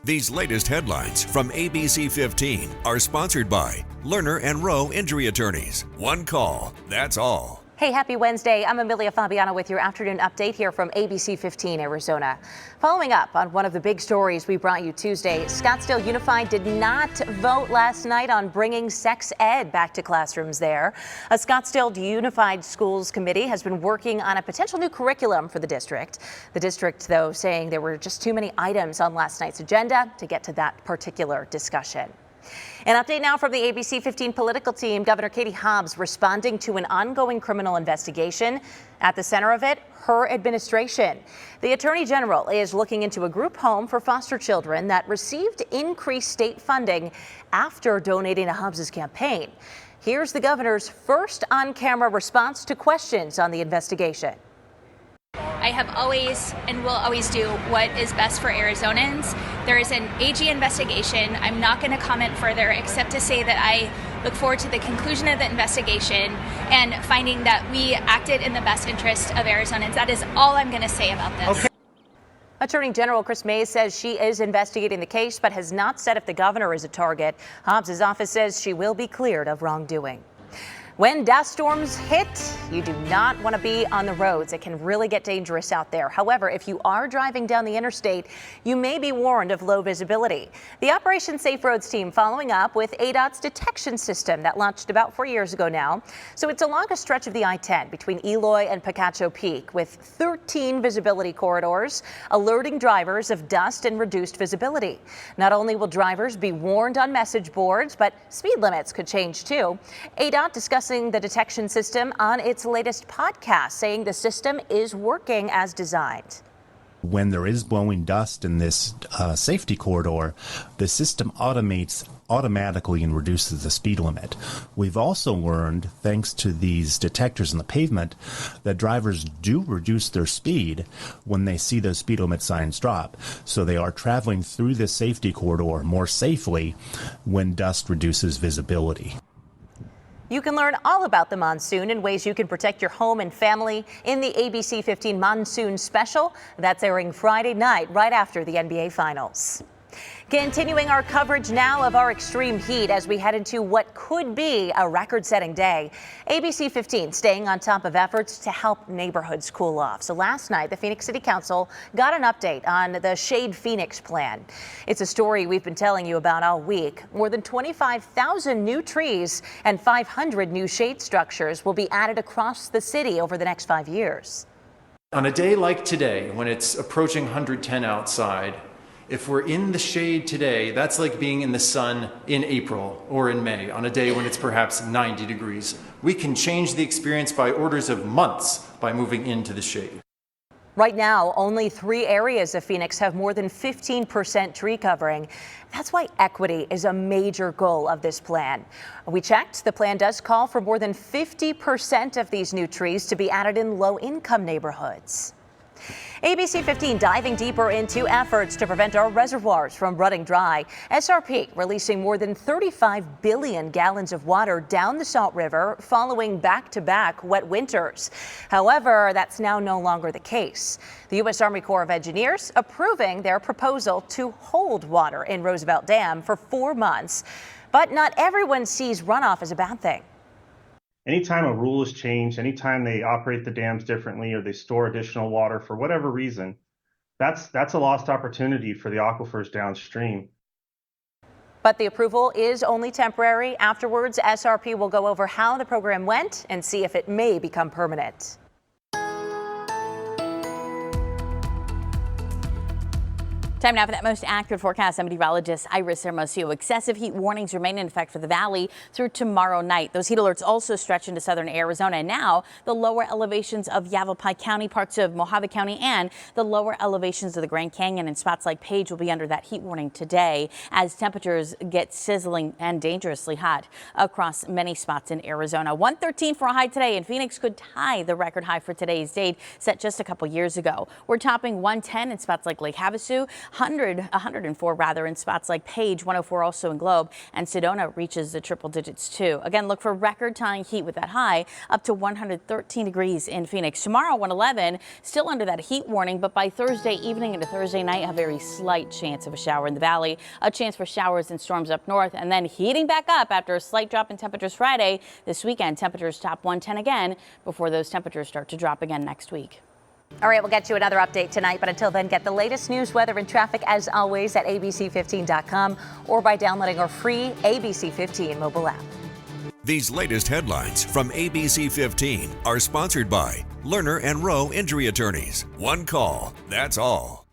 These latest headlines from ABC15 are sponsored by Lerner and Rowe Injury Attorneys. One call, that's all. Hey, happy Wednesday. I'm Amelia Fabiano with your afternoon update here from ABC15 Arizona. Following up on one of the big stories we brought you Tuesday, Scottsdale Unified did not vote last night on bringing sex ed back to classrooms there. A Scottsdale Unified Schools Committee has been working on a potential new curriculum for the district. The district, though, saying there were just too many items on last night's agenda to get to that particular discussion. An update now from the ABC15 political team. Governor Katie Hobbs responding to an ongoing criminal investigation. At the center of it, her administration. The Attorney General is looking into a group home for foster children that received increased state funding after donating to Hobbs' campaign. Here's the governor's first on-camera response to questions on the investigation. I have always and will always do what is best for Arizonans. There is an AG investigation. I'm not going to comment further except to say that I look forward to the conclusion of the investigation and finding that we acted in the best interest of Arizonans. That is all I'm going to say about this. Okay. Attorney General Chris Mays says she is investigating the case but has not said if the governor is a target. Hobbs' office says she will be cleared of wrongdoing. When dust storms hit, you do not want to be on the roads. It can really get dangerous out there. However, if you are driving down the interstate, you may be warned of low visibility. The Operation Safe Roads team following up with ADOT's detection system that launched about 4 years ago now. So it's along a stretch of the I-10 between Eloy and Picacho Peak with 13 visibility corridors, alerting drivers of dust and reduced visibility. Not only will drivers be warned on message boards, but speed limits could change too. ADOT discussing the detection system on its latest podcast, saying the system is working as designed. When there is blowing dust in this safety corridor, the system automatically and reduces the speed limit. We've also learned, thanks to these detectors in the pavement, that drivers do reduce their speed when they see those speed limit signs drop. So they are traveling through this safety corridor more safely when dust reduces visibility. You can learn all about the monsoon and ways you can protect your home and family in the ABC15 Monsoon Special. That's airing Friday night right after the NBA Finals. Continuing our coverage now of our extreme heat as we head into what could be a record-setting day. ABC 15 staying on top of efforts to help neighborhoods cool off. So last night, the Phoenix City Council got an update on the Shade Phoenix plan. It's a story we've been telling you about all week. More than 25,000 new trees and 500 new shade structures will be added across the city over the next 5 years. On a day like today, when it's approaching 110 outside, if we're in the shade today, that's like being in the sun in April or in May on a day when it's perhaps 90 degrees. We can change the experience by orders of months by moving into the shade. Right now, only 3 areas of Phoenix have more than 15% tree covering. That's why equity is a major goal of this plan. We checked, the plan does call for more than 50% of these new trees to be added in low-income neighborhoods. ABC 15 diving deeper into efforts to prevent our reservoirs from running dry. SRP releasing more than 35 billion gallons of water down the Salt River following back-to-back wet winters. However, that's now no longer the case. The U.S. Army Corps of Engineers approving their proposal to hold water in Roosevelt Dam for 4 months. But not everyone sees runoff as a bad thing. Anytime a rule is changed, anytime they operate the dams differently or they store additional water for whatever reason, that's a lost opportunity for the aquifers downstream. But the approval is only temporary. Afterwards, SRP will go over how the program went and see if it may become permanent. Time now for that most accurate forecast. I'm meteorologist Iris Hermosillo. Excessive heat warnings remain in effect for the valley through tomorrow night. Those heat alerts also stretch into southern Arizona. And now the lower elevations of Yavapai County, parts of Mojave County, and the lower elevations of the Grand Canyon and spots like Page will be under that heat warning today as temperatures get sizzling and dangerously hot across many spots in Arizona. 113 for a high today, and Phoenix could tie the record high for today's date set just a couple years ago. We're topping 110 in spots like Lake Havasu. 104 rather in spots like Page, 104 also in Globe, and Sedona reaches the triple digits too. Again, look for record-tying heat with that high up to 113 degrees in Phoenix. Tomorrow, 111, still under that heat warning, but by Thursday evening into Thursday night, a very slight chance of a shower in the valley, a chance for showers and storms up north, and then heating back up after a slight drop in temperatures Friday. This weekend, temperatures top 110 again before those temperatures start to drop again next week. All right, we'll get you another update tonight, but until then, get the latest news, weather, and traffic as always at abc15.com or by downloading our free ABC15 mobile app. These latest headlines from ABC 15 are sponsored by Lerner and Rowe Injury Attorneys. One call, that's all.